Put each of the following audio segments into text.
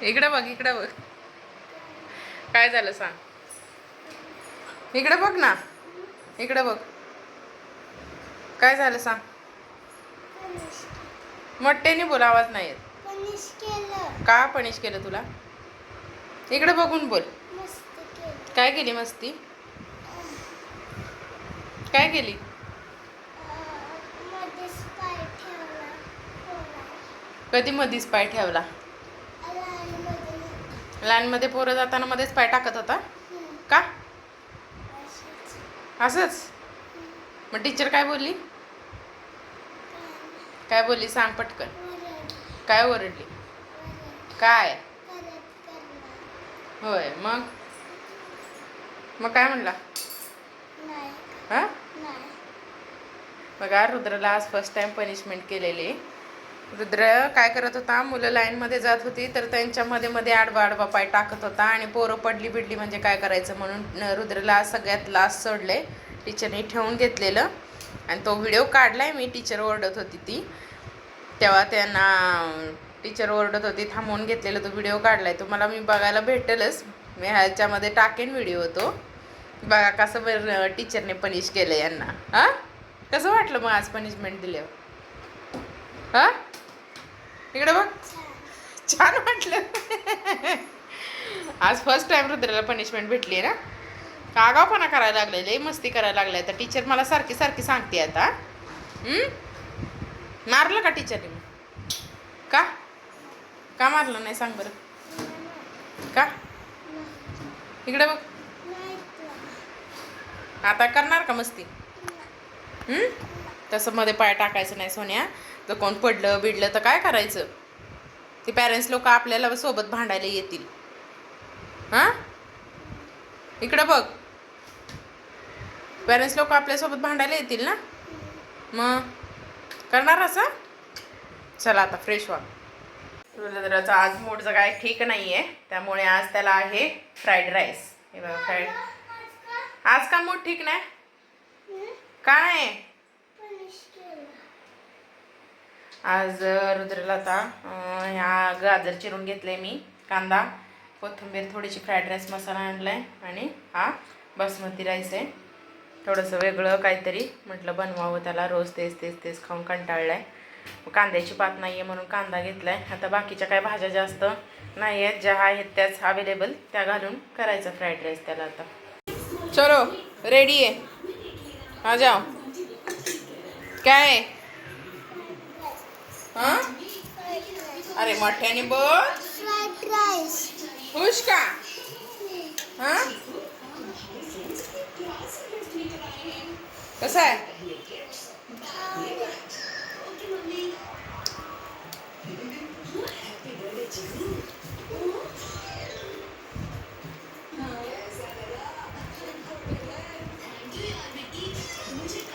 इकडे बघ, इकडे बघ. काय झालं सांग. इकडे बघ ना, इकडे बघ. काय झालं सांग. मोठ्याने बोल, आवाज नाही येत. का पनिश केलं तुला? इकडे बघून बोल. काय केली मस्ती? काय केली? कधी मधीच पाय ठेवला? लाईनमध्ये पोरं जाताना मध्येच पाय टाकत होता का? असंच. मग टीचर काय बोलली? काय बोलली सांग पटकन. काय ओरडली? काय? होय. मग काय म्हणला? हां. बघा, रुद्रला आज फर्स्ट टाइम पनिशमेंट केलेली. रुद्र काय करत होता, मुलं लाईनमध्ये जात होती तर त्यांच्यामध्ये मध्ये आडवा आडवा पाय टाकत होता आणि पोरं पडली बिडली म्हणजे काय करायचं म्हणून रुद्रला सगळ्यात लास्ट सोडले. टीचरने ठेवून घेतलेलं आणि तो व्हिडिओ काढलाय मी. टीचर ओरडत होती ती तेव्हा, त्यांना टीचर ओरडत होती थांबवून घेतलेला तो व्हिडिओ काढलाय. तुम्हाला मी बघायला भेटेलच, मी ह्याच्यामध्ये टाकेन व्हिडिओ तो. बघा कसं बरं टीचरने पनिश केलं यांना. हां, कसं वाटलं मग आज पनिशमेंट दिल्यावर? हां, इकडे बघ. छान वाटलं. आज फर्स्ट टाइम रुद्राला पनिशमेंट भेटली आहे ना. आगावपणा करायला लागले, लई मस्ती करायला लागलाय. तर टीचर मला सारखी सारखी सांगते आता. मारलं का टीचरने? का का मारलं नाही सांग बरं. का? इकडे बघ. आता करणार का मस्ती? तसं मध्ये पाय टाकायचं नाही सोन्या. जर कोण पडलं बिडलं तर काय करायचं? ते पॅरेंट्स लोक आपल्याला सोबत भांडायला येतील. हां, इकडं बघ. पॅरेंट्स लोक आपल्यासोबत भांडायला येतील ना. मग करणार असं? चला आता फ्रेश व्हा. रुद्राचा आज मूडचं काय ठीक नाही आहे, त्यामुळे आज त्याला आहे फ्राईड राईस. हे बघा फ्राईड. आज का मूड ठीक नाही? काय आज रुद्रला आता ह्या गाजर चिरून घेतले मी, कांदा कोथिंबीर, थोडीशी फ्राईड राईस मसाला आणलाय आणि हा बासमती राईस आहे. थोडंसं वेगळं काहीतरी म्हटलं बनवावं त्याला. रोज तेच तेच तेच खाऊन कंटाळलाय. कांद्याची पात नाही आहे म्हणून कांदा घेतलाय. आता बाकीच्या काय भाज्या जास्त नाही आहेत, ज्या आहेत त्याच अवेलेबल त्या घालून करायचं फ्राईड राईस त्याला. आता चलो रेडी आहे, आ जाओ. काय? हां, अरे मोठ्याने बोल. खुश का? हां, कसं आहे?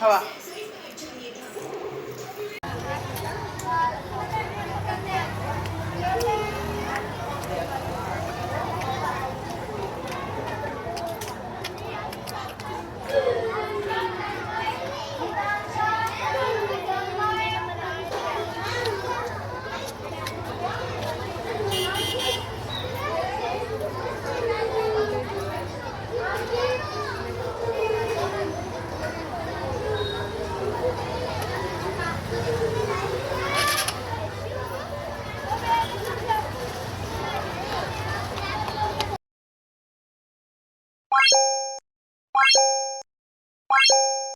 हवा. Bye.